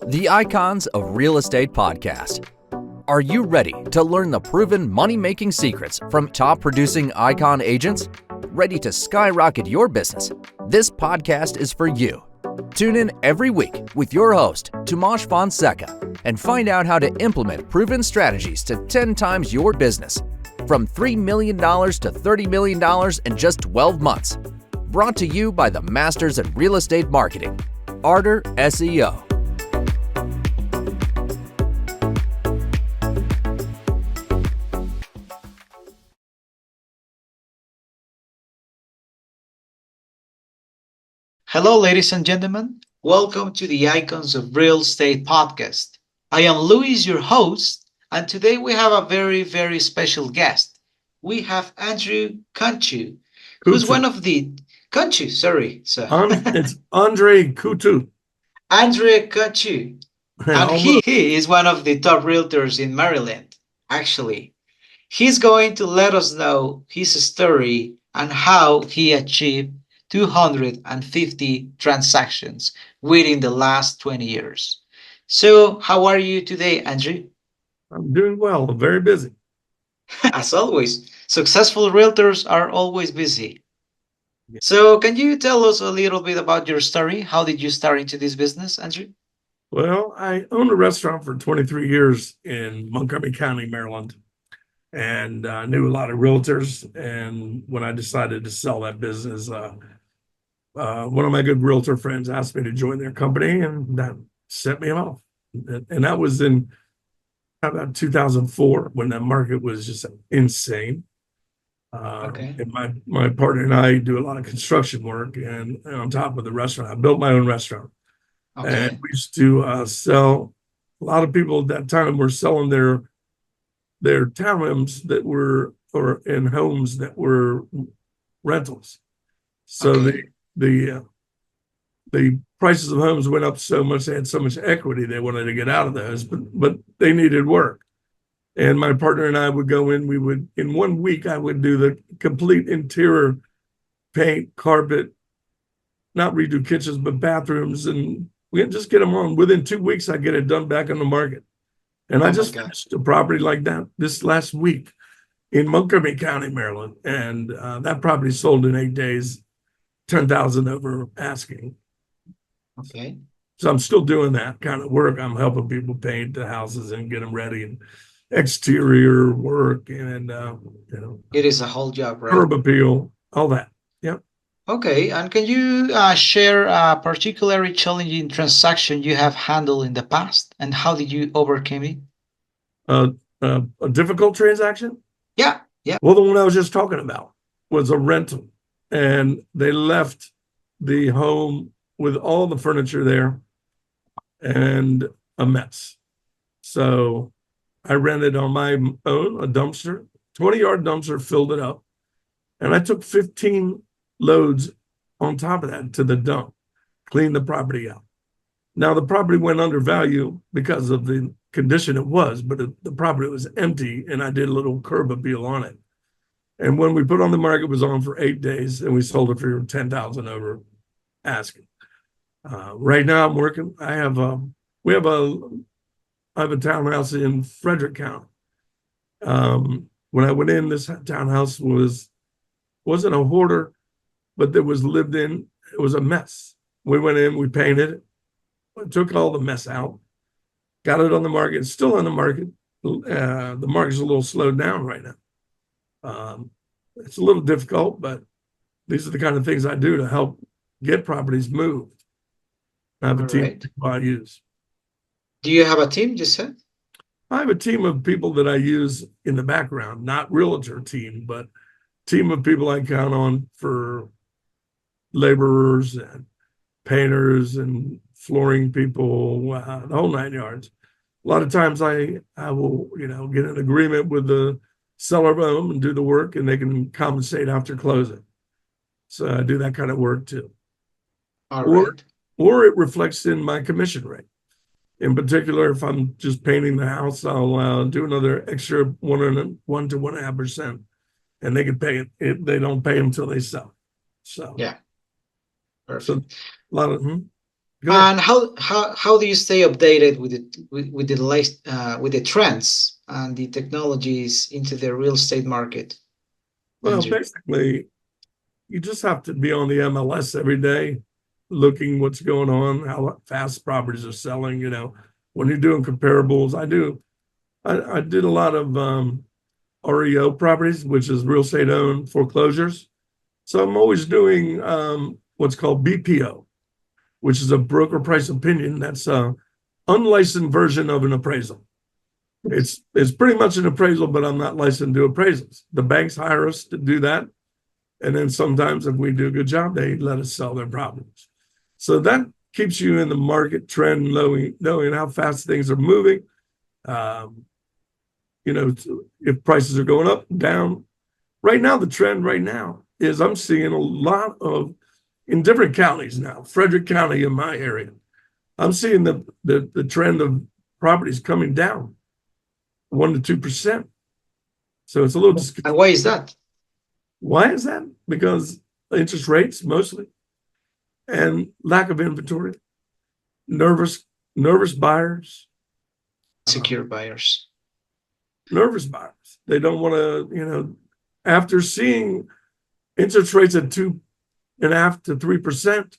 The Icons of Real Estate Podcast. Are you ready to learn the proven money-making secrets from top-producing icon agents? Ready to skyrocket your business? This podcast is for you. Tune in every week with your host, Tomasz Fonseca, and find out how to implement proven strategies to 10 times your business. From $3 million to $30 million in just 12 months. Brought to you by the Masters in Real Estate Marketing, Arter SEO. Hello, ladies and gentlemen. Welcome to the Icons of Real Estate podcast. I am Luis, your host, and today we have a very special guest. We have Andrew Coutu, who's one of the Coutu, sorry, sir. It's Andrew Coutu. Andrew Coutu. And he is one of the top realtors in Maryland, actually. He's going to let us know his story and how he achieved 250 transactions within the last 20 years. So, how are you today, Andrew? I'm doing well. I'm very busy. As always, successful realtors are always busy. So, can you tell us a little bit about your story? How did you start into this business, Andrew? Well, I owned a restaurant for 23 years in Montgomery County, Maryland, and I knew a lot of realtors. And when I decided to sell that business, one of my good realtor friends asked me to join their company, and that set me off. And that was in about 2004 when the market was just insane. And my partner and I do a lot of construction work, and on top of the restaurant, I built my own restaurant. And we used to sell. A lot of people at that time were selling their townhomes that were in homes that were rentals. So the prices of homes went up so much, they had so much equity, they wanted to get out of those, but they needed work. And my partner and I would go in, in 1 week, I would do the complete interior paint, carpet, not redo kitchens, but bathrooms, and we'd just get them on. Within 2 weeks, I get it done back on the market. And I just finished a property like that this last week in Montgomery County, Maryland. And that property sold in 8 days, 10,000 over asking. Okay. So I'm still doing that kind of work. I'm helping people paint the houses and get them ready, and exterior work, and it is a whole job, right? Curb appeal, all that. Yep. Okay, and can you share a particularly challenging transaction you have handled in the past, and how did you overcome it? A difficult transaction? Yeah. Well, the one I was just talking about was a rental, and they left the home with all the furniture there and a mess. So I rented on my own a dumpster, 20-yard dumpster, filled it up, and I took 15 loads on top of that to the dump, cleaned the property out. Now, the property went under value because of the condition it was, but the property was empty, and I did a little curb appeal on it. And when we put on the market, it was on for 8 days, and we sold it for 10,000 over asking. Right now, I'm working. I have a townhouse in Frederick County. When I went in, this townhouse wasn't a hoarder, but it was lived in. It was a mess. We went in, we painted it, took all the mess out, got it on the market. It's still on the market. The market's a little slowed down right now. It's a little difficult, but these are the kind of things I do to help get properties moved. I have a team I use. Do you have a team, you said? I have a team of people that I use in the background, not realtor team, but team of people I count on for laborers and painters and flooring people, the whole 9 yards. A lot of times I will, get an agreement with the seller of a home and do the work, and they can compensate after closing. So I do that kind of work too. All right. Or it reflects in my commission rate. In particular, if I'm just painting the house, I'll do another extra 1 to 1.5%, and they can pay it. They don't pay until they sell. So yeah, perfect. So a lot of Go ahead. And how do you stay updated with the trends and the technologies into the real estate market, Well, Andrew? basically, you just have to be on the MLS every day, looking what's going on, how fast properties are selling. When you're doing comparables, I did a lot of REO properties, which is real estate owned foreclosures. So I'm always doing what's called BPO, which is a broker price opinion. That's a unlicensed version of an appraisal. It's pretty much an appraisal, but I'm not licensed to do appraisals. The banks hire us to do that. And then sometimes if we do a good job, they let us sell their properties. So that keeps you in the market trend, knowing how fast things are moving. If prices are going up, down. Right now, the trend right now is I'm seeing a lot of, in different counties now, Frederick County in my area, I'm seeing the trend of properties coming down 1% to 2%. So it's a little. And why is that? Why is that? Because interest rates mostly, and lack of inventory, nervous buyers, Secure buyers. nervous buyers. They don't want to, after seeing interest rates at 2.5% to 3%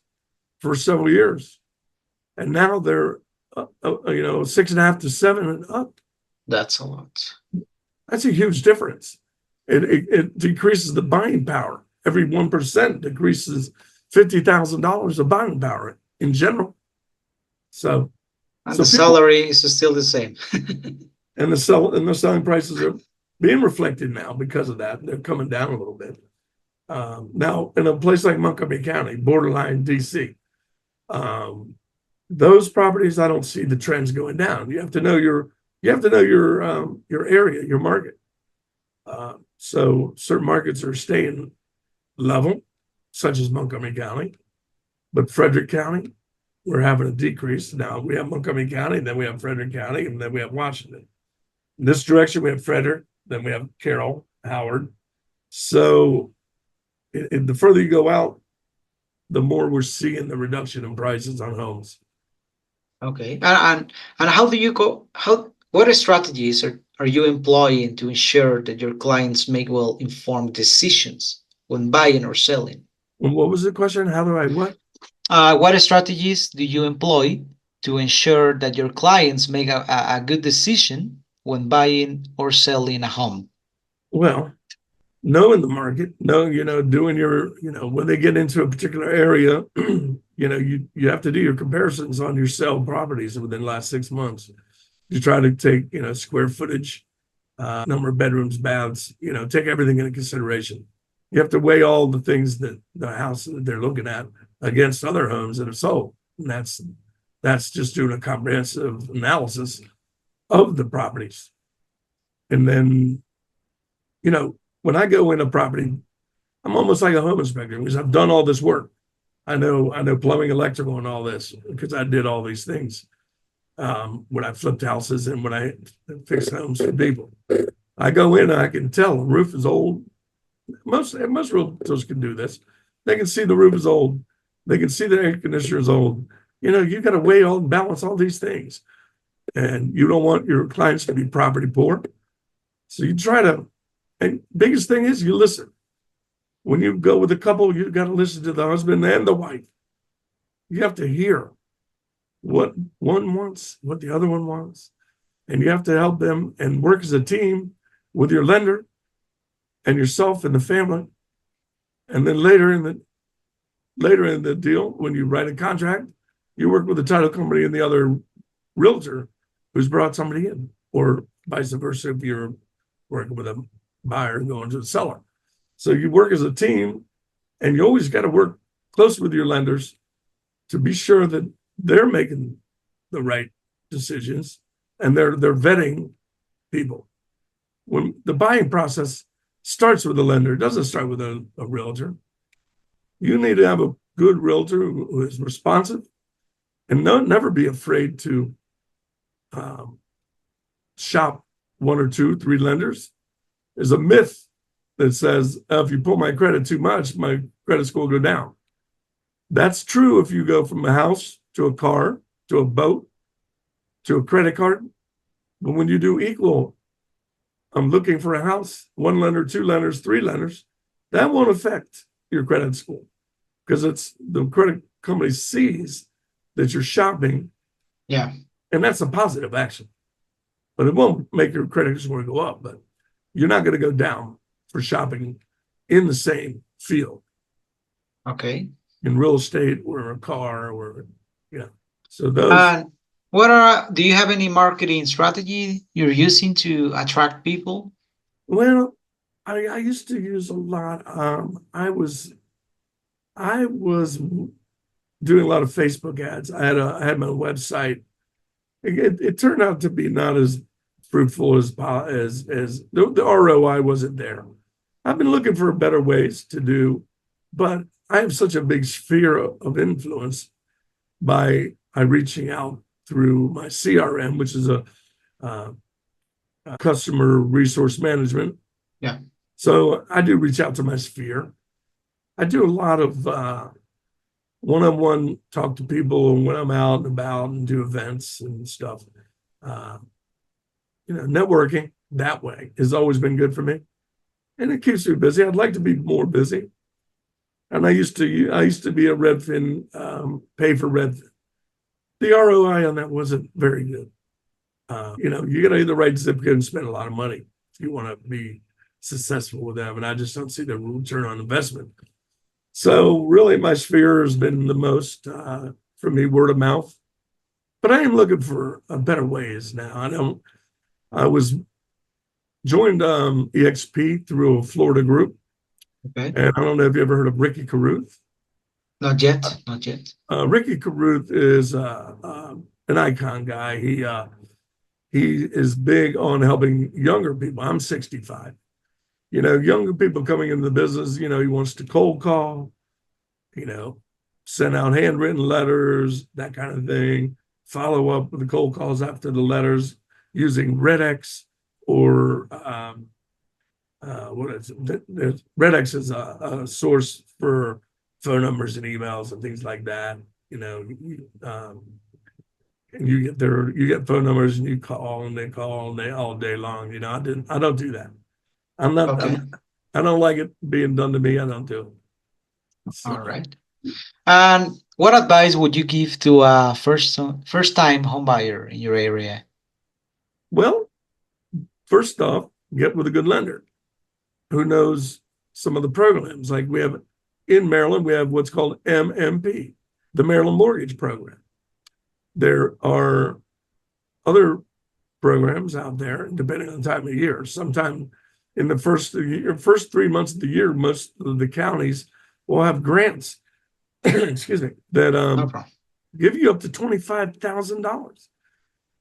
for several years, and now they're 6.5% to 7% and up. That's a lot. That's a huge difference. It decreases the buying power. Every 1% decreases $50,000 of buying power in general. So, and the salary is still the same. and the selling prices are being reflected now because of that. They're coming down a little bit. Now, in a place like Montgomery County, borderline DC, those properties, I don't see the trends going down. You have to know your area, your market. So certain markets are staying level, such as Montgomery County, but Frederick County, we're having a decrease. Now we have Montgomery County, then we have Frederick County, and then we have Washington. In this direction, we have Frederick, then we have Carroll, Howard. So the further you go out, the more we're seeing the reduction in prices on homes. Okay. And how do you go? What strategies are you employing to ensure that your clients make well-informed decisions when buying or selling? What was the question? How do I what? What strategies do you employ to ensure that your clients make a good decision when buying or selling a home? Well, knowing the market, doing your, when they get into a particular area, you have to do your comparisons on your sale properties within the last 6 months. You try to take, square footage, number of bedrooms, baths, take everything into consideration. You have to weigh all the things that the house that they're looking at against other homes that have sold. And that's just doing a comprehensive analysis of the properties. And then, when I go in a property, I'm almost like a home inspector because I've done all this work. I know plumbing, electrical, and all this because I did all these things when I flipped houses and when I fixed homes for people. I go in and I can tell the roof is old. Most realtors can do this. They can see the roof is old. They can see the air conditioner is old. You got to weigh all and balance all these things. And you don't want your clients to be property poor. So you try to, and biggest thing is you listen. When you go with a couple, you got to listen to the husband and the wife. You have to hear what one wants, what the other one wants. And you have to help them and work as a team with your lender and yourself and the family. And then later in the deal, when you write a contract, you work with the title company and the other realtor who's brought somebody in, or vice versa if you're working with a buyer going to the seller. So you work as a team, and you always got to work close with your lenders to be sure that they're making the right decisions and they're vetting people. When the buying process starts with a lender, it doesn't start with a realtor. You need to have a good realtor who is responsive and never be afraid to shop 1 or 2, 3 lenders. There's a myth that says, if you pull my credit too much, my credit score will go down. That's true if you go from a house to a car, to a boat, to a credit card. But when you do equal, I'm looking for a house, one lender, two lenders, three lenders, that won't affect your credit score because it's the credit company sees that you're shopping. Yeah. And that's a positive action. But it won't make your credit score go up, but you're not going to go down for shopping in the same field. Okay. In real estate or a car or, yeah. So those. And do you have any marketing strategy you're using to attract people? Well, I used to use a lot. I was doing a lot of Facebook ads. I had my website. It turned out to be not as fruitful as the ROI wasn't there. I've been looking for better ways to do, but I have such a big sphere of influence by reaching out through my CRM, which is a customer resource management. Yeah. So I do reach out to my sphere. I do a lot of one-on-one talk to people when I'm out and about and do events and stuff. Networking that way has always been good for me, and it keeps me busy. I'd like to be more busy. And I used to be a Redfin, pay for Redfin. The ROI on that wasn't very good. You got to either write zip code and spend a lot of money if you want to be successful with them. And I just don't see the return on investment. So really my sphere has been the most, for me, word of mouth. But I am looking for better ways now. I was joined EXP through a Florida group. Okay. And I don't know if you ever heard of Ricky Caruth. Not yet. Ricky Caruth is an icon guy. He is big on helping younger people. I'm 65. Younger people coming into the business, he wants to cold call, send out handwritten letters, that kind of thing, follow up with the cold calls after the letters using RedX or what is it? RedX is a source for phone numbers and emails and things like that. And you get phone numbers and you call and they all day long. I don't do that. Okay. I don't like it being done to me. I don't do it. So, all right. And what advice would you give to a first-time home buyer in your area? Well, first off, get with a good lender who knows some of the programs. Like we have in Maryland, we have what's called MMP, the Maryland Mortgage Program. There are other programs out there, depending on the time of year. Sometime in the first 3 months of the year, most of the counties will have grants, excuse me, that No problem. give you up to $25,000.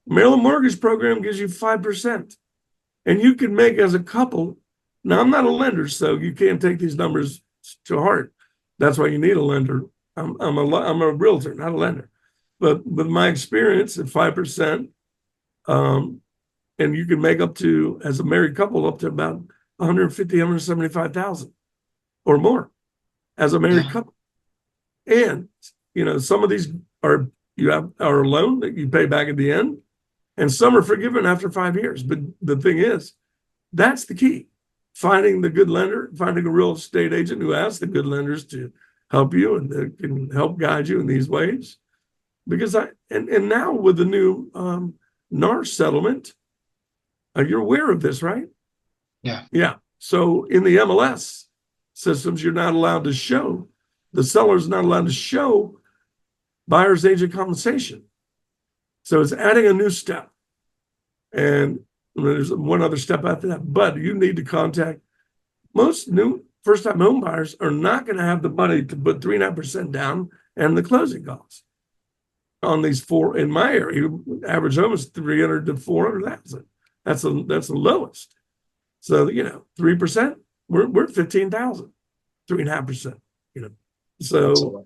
Maryland Mortgage Program gives you 5%. And you can make as a couple. Now, I'm not a lender, so you can't take these numbers to heart. That's why you need a lender. I'm a realtor, not a lender. But with my experience at 5%, and you can make up to, as a married couple, up to about 150, 175,000 or more as a married couple. And, some of these are a loan that you pay back at the end, and some are forgiven after 5 years. But the thing is, that's the key. Finding the good lender, finding a real estate agent who asks the good lenders to help you and that can help guide you in these ways. Because and now with the new NAR settlement, you're aware of this, right? Yeah. Yeah. So in the MLS systems, you're not allowed to show, the seller's not allowed to show buyer's agent compensation. So it's adding a new step. And there's one other step after that, but you need to contact most new first-time home buyers are not going to have the money to put 3.5% down and the closing costs on these four. In my area, average home is 300 to 400,000. That's the lowest. So 3%, we're at 15,000, 3.5%. So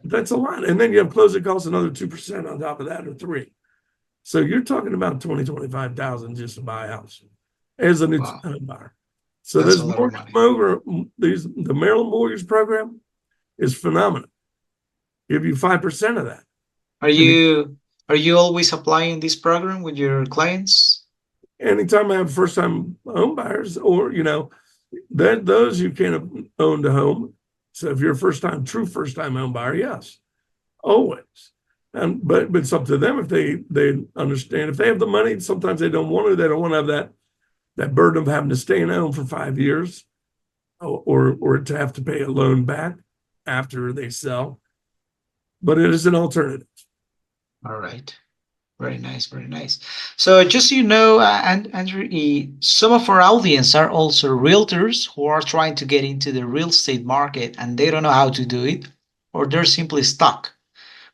that's a lot. And then you have closing costs another 2% on top of that, or 3%. So you're talking about 25,000 just to buy a house as a new home buyer. So That's this the Maryland Mortgage Program is phenomenal. Give you 5% of that. Are you always applying this program with your clients? Anytime I have first-time home buyers, or that those you can't have owned a home. So if you're a true first-time home buyer, yes, always. But it's up to them if they understand. If they have the money, sometimes they don't want to. They don't want to have that burden of having to stay in a home for 5 years, or to have to pay a loan back after they sell. But it is an alternative. All right. Very nice, very nice. So just so you know, and Andrew, some of our audience are also realtors who are trying to get into the real estate market and they don't know how to do it, or they're simply stuck.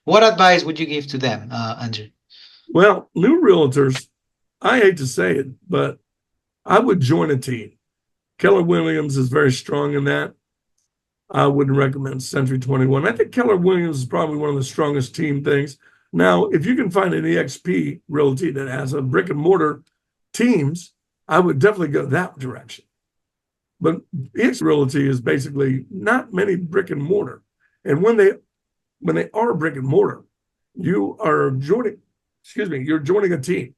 What advice would you give to them, Andrew? Well, new realtors, I hate to say it, but I would join a team. Keller Williams is very strong in that. I wouldn't recommend Century 21. I think Keller Williams is probably one of the strongest team things. Now, if you can find an EXP realty that has a brick and mortar teams, I would definitely go that direction. But EXP realty is basically not many brick and mortar. And when they are brick and mortar, you're joining a team.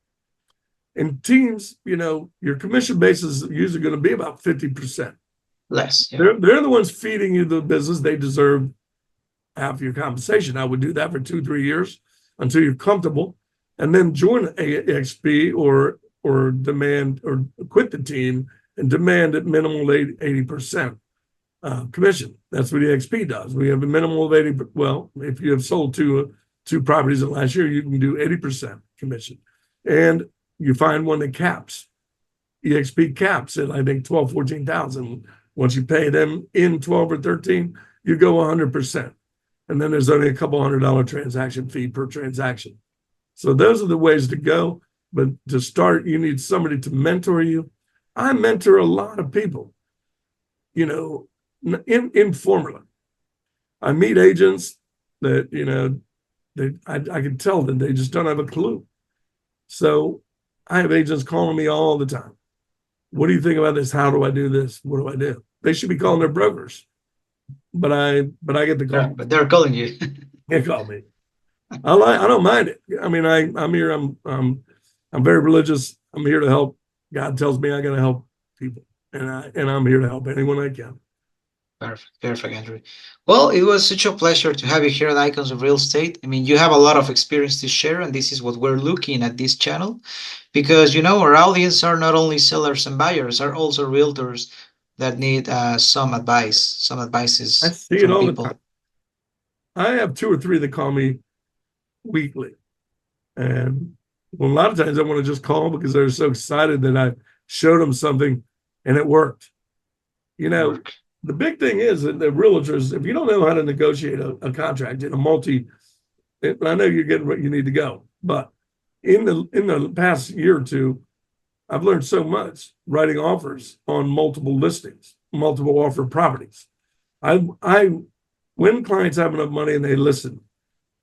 In teams, your commission base is usually going to be about 50%. Less. Yeah. They're the ones feeding you the business. They deserve half your compensation. I would do that for 2-3 years until you're comfortable, and then join AXP or demand or quit the team and demand at minimum 80% commission. That's what EXP does. We have a minimum of 80. Well, if you have sold two properties in the last year, you can do 80% commission, and you find one that caps. EXP caps at I think 12, 14,000. Once you pay them in 12 or 13, you go 100%. And then there's only a couple $100 transaction fee per transaction. So those are the ways to go. But to start, you need somebody to mentor you. I mentor a lot of people, informally. I meet agents that, I can tell that they just don't have a clue. So I have agents calling me all the time. What do you think about this? How do I do this? What do I do? They should be calling their brokers. But I get the call. But they're calling you. They call me. I don't mind it. I mean, I'm here. I'm very religious. I'm here to help. God tells me I got to help people, and I'm here to help anyone I can. Perfect, Andrew. Well, it was such a pleasure to have you here at Icons of Real Estate. I mean, you have a lot of experience to share, and this is what we're looking at this channel, because our audience are not only sellers and buyers, are also realtors that need some advices I see it from all people. the time. I have 2 or 3 that call me weekly, and a lot of times I want to just call because they're so excited that I showed them something and it worked. The big thing is that the realtors, if you don't know how to negotiate a contract in I know you're getting where you need to go, but in the past year or two, I've learned so much writing offers on multiple listings, multiple offer properties. When clients have enough money and they listen,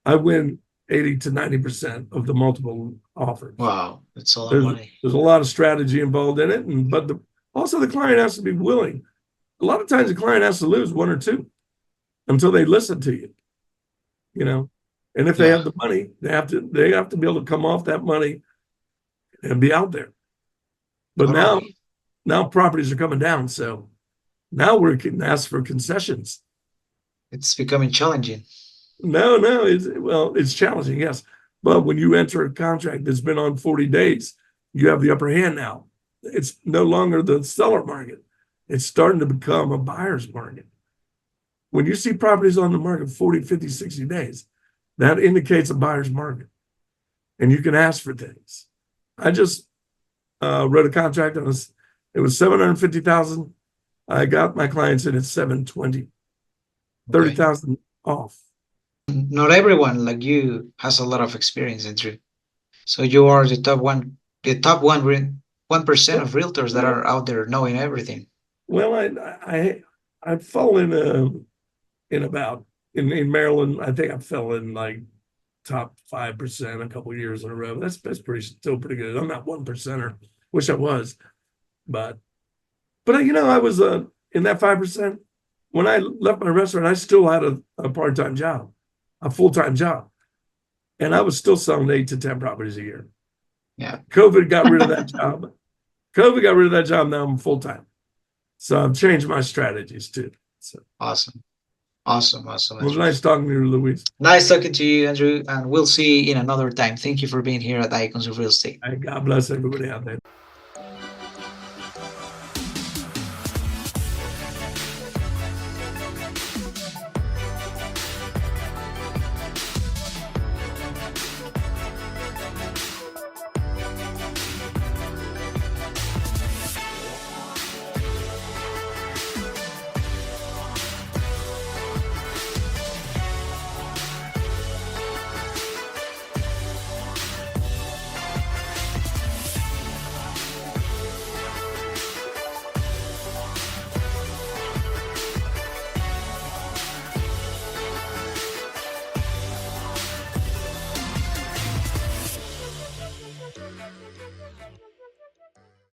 I win 80 to 90% of the multiple offers. Wow, that's a lot of money. There's a lot of strategy involved in it, but also the client has to be willing. A lot of times the client has to lose 1 or 2 until they listen to you. And if they have the money, they have to be able to come off that money and be out there. But now properties are coming down, so now we can ask for concessions. It's becoming challenging. No, it's challenging, yes. But when you enter a contract that's been on 40 days, you have the upper hand now. It's no longer the seller market. It's starting to become a buyer's market. When you see properties on the market 40, 50, 60 days, that indicates a buyer's market. And you can ask for things. I just wrote a contract on this. It was $750,000. I got my clients in at $720,000, $30,000 off. Not everyone like you has a lot of experience, Andrew. So you are the top 1% of realtors that are out there knowing everything. Well, I fell in Maryland. I think I fell in like top 5% a couple of years in a row. That's still pretty good. I'm not 1%er. Wish I was, but I was in that 5%. When I left my restaurant, I still had a part-time job, a full-time job. and I was still selling 8 to 10 properties a year. Yeah. COVID got rid of that job. Now I'm full time. So I've changed my strategies too. So Awesome. well, nice talking to you, Luis. Nice talking to you, Andrew, and we'll see you in another time. Thank you for being here at Icons of Real Estate. God bless everybody out there.